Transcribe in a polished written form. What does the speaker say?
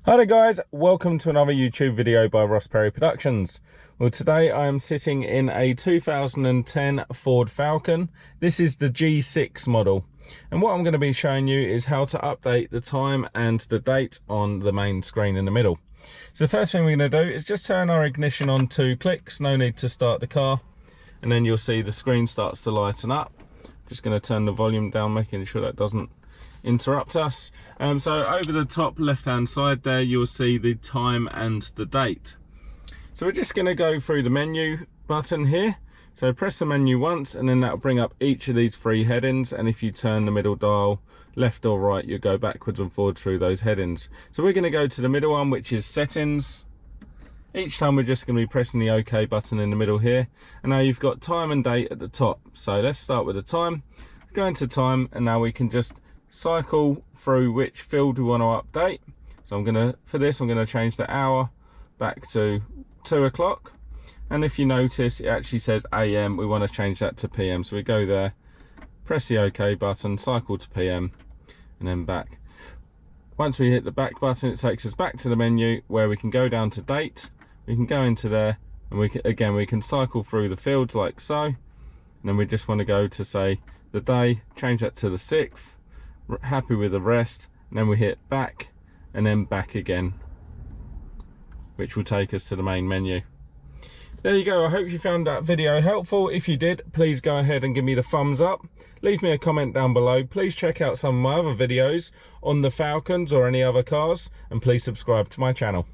Hi there guys, welcome to another YouTube video by Ross Perry Productions. Well, today I am sitting in a 2010 Ford Falcon. This is the G6 model, and what I'm going to be showing you is how to update the time and the date on the main screen in the middle. So the first thing we're going to do is just turn our ignition on 2 clicks, no need to start the car, and then you'll see the screen starts to lighten up. Just going to turn the volume down, making sure that doesn't interrupt us. So over the top left hand side there, you'll see the time and the date. So we're just going to go through the menu button here. So press the menu once, and then that'll bring up each of these 3 headings, and if you turn the middle dial left or right, you go backwards and forward through those headings. So we're going to go to the middle one, which is settings. Each time we're just going to be pressing the OK button in the middle here, and now you've got time and date at the top. So let's start with the time. Go into time, and now we can just cycle through which field we want to update. So I'm going to change the hour back to 2 o'clock, and if you notice, it actually says AM. We want to change that to PM, so we go there, press the OK button, cycle to PM, and then back. Once we hit the back button, it takes us back to the menu where we can go down to date. We can go into there, and we can cycle through the fields like so, and then we just want to go to, say, the day, change that to the 6th, happy with the rest, and then we hit back and then back again, which will take us to the main menu. There you go. I hope you found that video helpful. If you did, please go ahead and give me the thumbs up. Leave me a comment down below. Please check out some of my other videos on the Falcons or any other cars, and please subscribe to my channel.